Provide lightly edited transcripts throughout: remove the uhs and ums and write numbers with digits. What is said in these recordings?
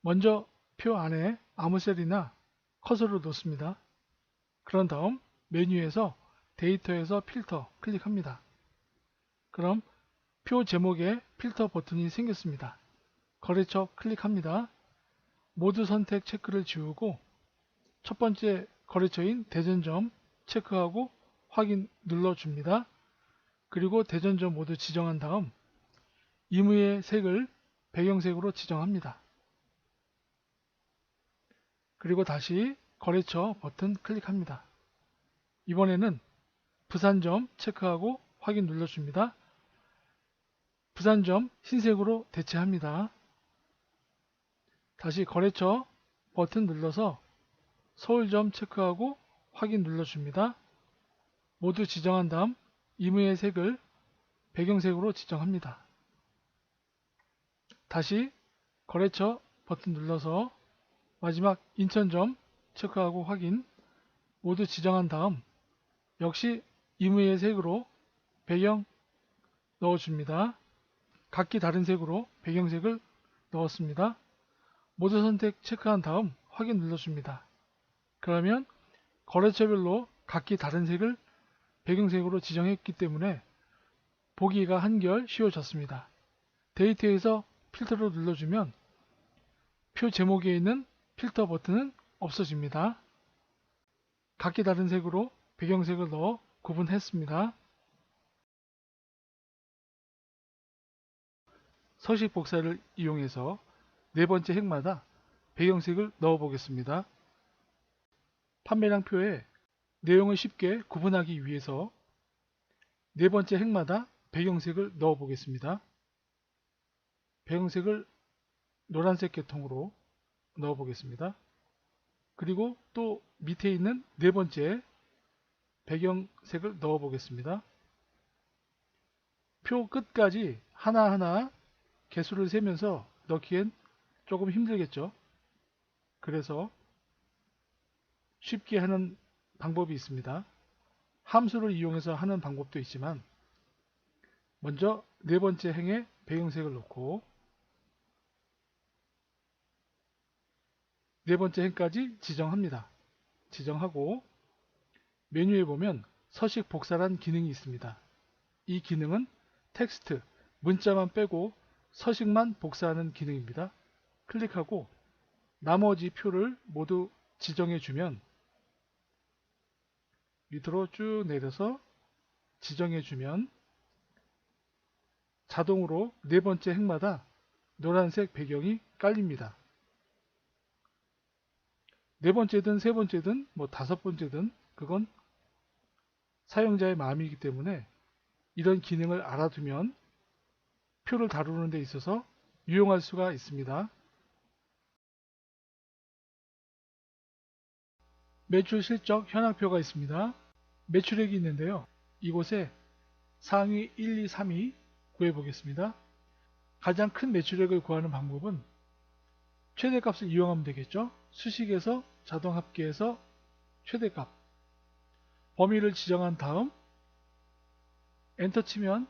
먼저 표 안에 아무 셀이나 커서를 놓습니다. 그런 다음 메뉴에서 데이터에서 필터 클릭합니다. 그럼 표 제목에 필터 버튼이 생겼습니다. 거래처 클릭합니다. 모두 선택 체크를 지우고 첫 번째 거래처인 대전점 체크하고 확인 눌러줍니다. 그리고 대전점 모두 지정한 다음 임의의 색을 배경색으로 지정합니다. 그리고 다시 거래처 버튼 클릭합니다. 이번에는 부산점 체크하고 확인 눌러줍니다. 부산점 흰색으로 대체합니다. 다시 거래처 버튼 눌러서 서울점 체크하고 확인 눌러줍니다. 모두 지정한 다음 임의의 색을 배경색으로 지정합니다. 다시 거래처 버튼 눌러서 마지막 인천점 체크하고 확인 모두 지정한 다음 역시 임의의 색으로 배경 넣어줍니다. 각기 다른 색으로 배경색을 넣었습니다. 모두 선택 체크한 다음 확인 눌러줍니다. 그러면 거래처별로 각기 다른 색을 배경색으로 지정했기 때문에 보기가 한결 쉬워졌습니다. 데이터에서 필터를 눌러주면 표 제목에 있는 필터 버튼은 없어집니다. 각기 다른 색으로 배경색을 넣어 구분했습니다. 서식 복사를 이용해서 네 번째 행마다 배경색을 넣어 보겠습니다. 판매량표에 내용을 쉽게 구분하기 위해서 네 번째 행마다 배경색을 넣어 보겠습니다. 배경색을 노란색 계통으로 넣어 보겠습니다. 그리고 또 밑에 있는 네 번째 배경색을 넣어 보겠습니다. 표 끝까지 하나하나 개수를 세면서 넣기엔 조금 힘들겠죠. 그래서 쉽게 하는 방법이 있습니다. 함수를 이용해서 하는 방법도 있지만 먼저 네 번째 행에 배경색을 넣고 네 번째 행까지 지정합니다. 지정하고 메뉴에 보면 서식 복사란 기능이 있습니다. 이 기능은 텍스트, 문자만 빼고 서식만 복사하는 기능입니다. 클릭하고 나머지 표를 모두 지정해 주면 밑으로 쭉 내려서 지정해 주면 자동으로 네 번째 행마다 노란색 배경이 깔립니다. 네 번째든 세 번째든 다섯 번째든 그건 사용자의 마음이기 때문에 이런 기능을 알아두면 표를 다루는 데 있어서 유용할 수가 있습니다. 매출 실적 현황표가 있습니다. 매출액이 있는데요. 이곳에 상위 1, 2, 3위 구해보겠습니다. 가장 큰 매출액을 구하는 방법은 최대값을 이용하면 되겠죠. 수식에서 자동 합계해서 최대값 범위를 지정한 다음 엔터 치면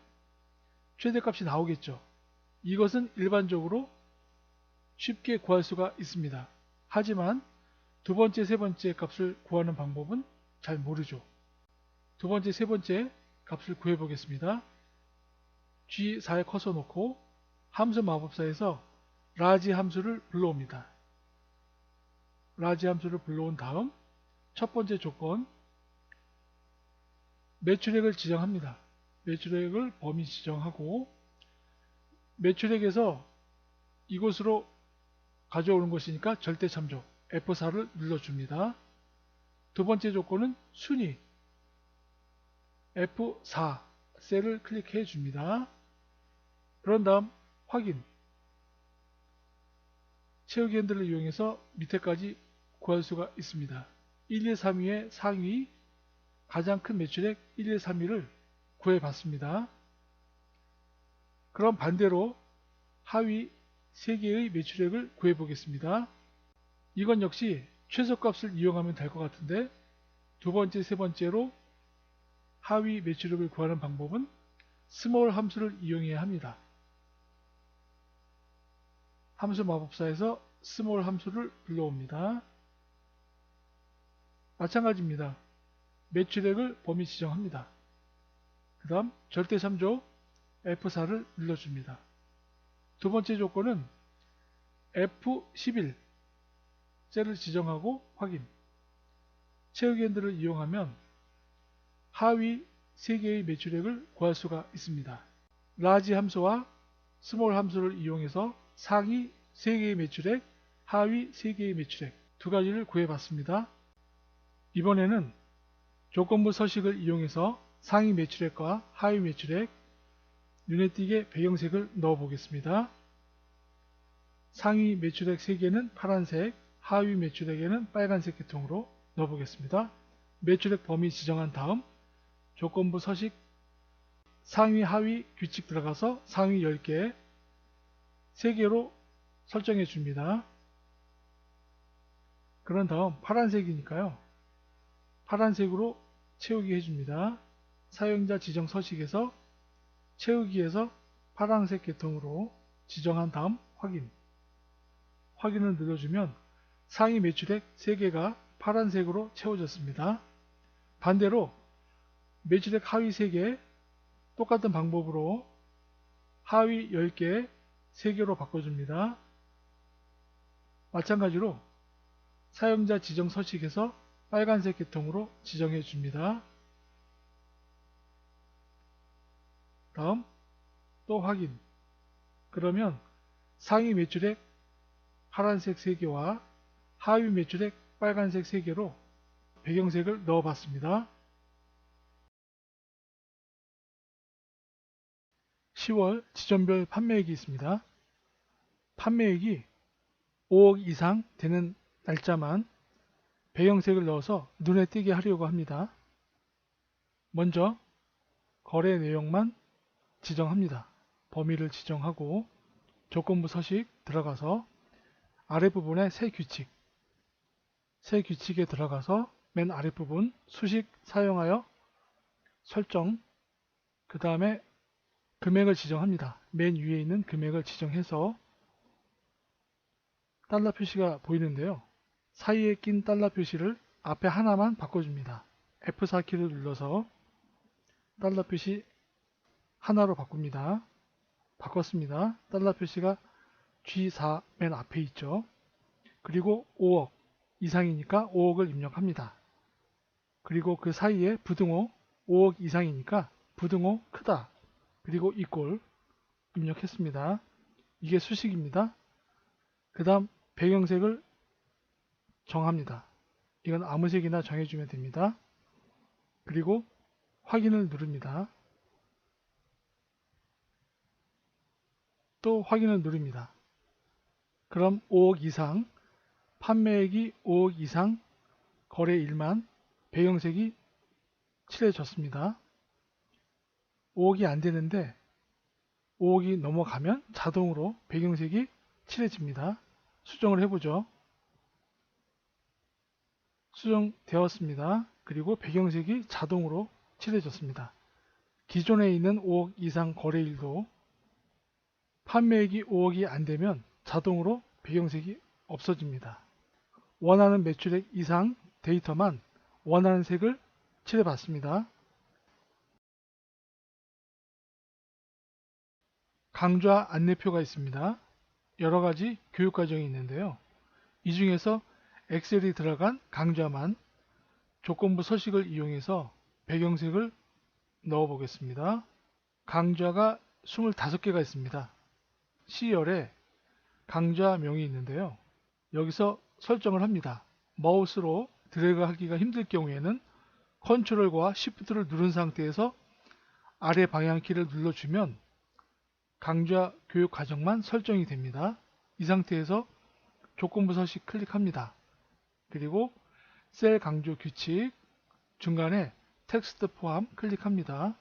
최대값이 나오겠죠. 이것은 일반적으로 쉽게 구할 수가 있습니다. 하지만 두 번째, 세 번째 값을 구하는 방법은 잘 모르죠. 두 번째, 세 번째 값을 구해 보겠습니다. G4에 커서 놓고 함수 마법사에서 라지 함수를 불러옵니다. 라지 함수를 불러온 다음 첫 번째 조건 매출액을 지정합니다. 매출액을 범위 지정하고 매출액에서 이곳으로 가져오는 것이니까 절대 참조 F4를 눌러줍니다. 두 번째 조건은 순위 F4 셀을 클릭해 줍니다. 그런 다음 확인 채우기 핸들을 이용해서 밑에까지 구할 수가 있습니다. 1, 2, 3위의 상위 가장 큰 매출액 1, 2, 3위를 구해 봤습니다. 그럼 반대로 하위 3개의 매출액을 구해 보겠습니다. 이건 역시 최소값을 이용하면 될 것 같은데 두 번째, 세 번째로 하위 매출액을 구하는 방법은 스몰 함수를 이용해야 합니다. 함수 마법사에서 스몰 함수를 불러옵니다. 마찬가지입니다. 매출액을 범위 지정합니다. 그 다음 절대참조 F4를 눌러줍니다. 두 번째 조건은 F11 셀을 지정하고 확인. 채우기 핸들을 이용하면 하위 3개의 매출액을 구할 수가 있습니다. 라지 함수와 스몰 함수를 이용해서 상위 3개의 매출액, 하위 3개의 매출액 두 가지를 구해봤습니다. 이번에는 조건부 서식을 이용해서 상위 매출액과 하위 매출액, 눈에 띄게 배경색을 넣어 보겠습니다. 상위 매출액 3개는 파란색, 하위 매출액에는 빨간색 계통으로 넣어 보겠습니다. 매출액 범위 지정한 다음 조건부 서식 상위 하위 규칙 들어가서 상위 10개 3개로 설정해 줍니다. 그런 다음 파란색이니까요. 파란색으로 채우기 해줍니다. 사용자 지정 서식에서 채우기에서 파란색 계통으로 지정한 다음 확인. 확인을 눌러주면 상위 매출액 3개가 파란색으로 채워졌습니다. 반대로 매출액 하위 3개 똑같은 방법으로 하위 10개 3개로 바꿔줍니다. 마찬가지로 사용자 지정 서식에서 빨간색 계통으로 지정해 줍니다. 다음 또 확인. 그러면 상위 매출액 파란색 3개와 하위 매출액 빨간색 3개로 배경색을 넣어 봤습니다. 10월 지점별 판매액이 있습니다. 판매액이 5억 이상 되는 날짜만 배경색을 넣어서 눈에 띄게 하려고 합니다. 먼저 거래 내용만 지정합니다. 범위를 지정하고 조건부 서식 들어가서 아랫부분에 새 규칙에 들어가서 맨 아랫부분 수식 사용하여 설정, 그 다음에 금액을 지정합니다. 맨 위에 있는 금액을 지정해서 달러 표시가 보이는데요. 사이에 낀 달러 표시를 앞에 하나만 바꿔줍니다. F4키를 눌러서 달러 표시 하나로 바꿉니다. 바꿨습니다. 달러 표시가 G4 맨 앞에 있죠. 그리고 5억 이상이니까 5억을 입력합니다. 그리고 그 사이에 부등호 5억 이상이니까 부등호 크다. 그리고 이꼴 입력했습니다. 이게 수식입니다. 그 다음 배경색을 정합니다. 이건 아무 색이나 정해주면 됩니다. 그리고 확인을 누릅니다. 또 확인을 누릅니다. 그럼 5억 이상, 판매액이 5억 이상, 거래일만 배경색이 칠해졌습니다. 5억이 안 되는데 5억이 넘어가면 자동으로 배경색이 칠해집니다. 수정을 해보죠. 수정되었습니다. 그리고 배경색이 자동으로 칠해졌습니다. 기존에 있는 5억 이상 거래일도 판매액이 5억이 안되면 자동으로 배경색이 없어집니다. 원하는 매출액 이상 데이터만 원하는 색을 칠해봤습니다. 강좌 안내표가 있습니다. 여러가지 교육과정이 있는데요. 이 중에서 엑셀이 들어간 강좌만 조건부 서식을 이용해서 배경색을 넣어 보겠습니다. 강좌가 25개가 있습니다. C열에 강좌명이 있는데요. 여기서 설정을 합니다. 마우스로 드래그 하기가 힘들 경우에는 컨트롤과 Shift를 누른 상태에서 아래 방향키를 눌러주면 강좌 교육 과정만 설정이 됩니다. 이 상태에서 조건부 서식 클릭합니다. 그리고 셀 강조 규칙 중간에 텍스트 포함 클릭합니다.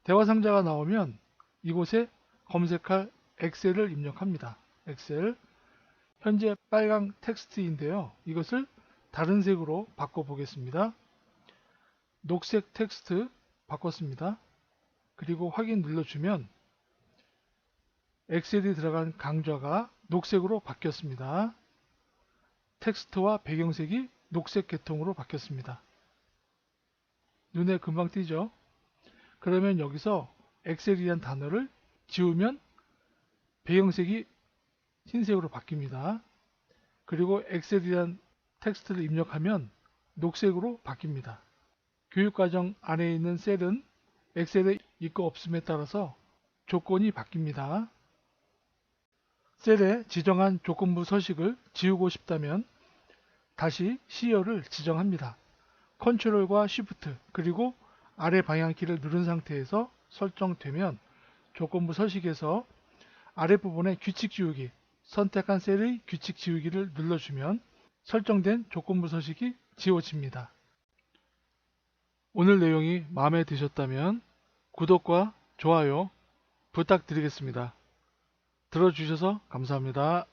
대화 상자가 나오면 이곳에 검색할 엑셀을 입력합니다. 엑셀 현재 빨강 텍스트인데요. 이것을 다른 색으로 바꿔 보겠습니다. 녹색 텍스트 바꿨습니다. 그리고 확인 눌러주면 엑셀이 들어간 강좌가 녹색으로 바뀌었습니다. 텍스트와 배경색이 녹색 계통으로 바뀌었습니다. 눈에 금방 띄죠? 그러면 여기서 엑셀이란 단어를 지우면 배경색이 흰색으로 바뀝니다. 그리고 엑셀이란 텍스트를 입력하면 녹색으로 바뀝니다. 교육과정 안에 있는 셀은 엑셀에 있고 없음에 따라서 조건이 바뀝니다. 셀에 지정한 조건부 서식을 지우고 싶다면 다시 시어를 지정합니다. 컨트롤과 쉬프트 그리고 아래 방향키를 누른 상태에서 설정되면 조건부 서식에서 아랫부분에 규칙 지우기, 선택한 셀의 규칙 지우기를 눌러주면 설정된 조건부 서식이 지워집니다. 오늘 내용이 마음에 드셨다면 구독과 좋아요 부탁드리겠습니다. 들어주셔서 감사합니다.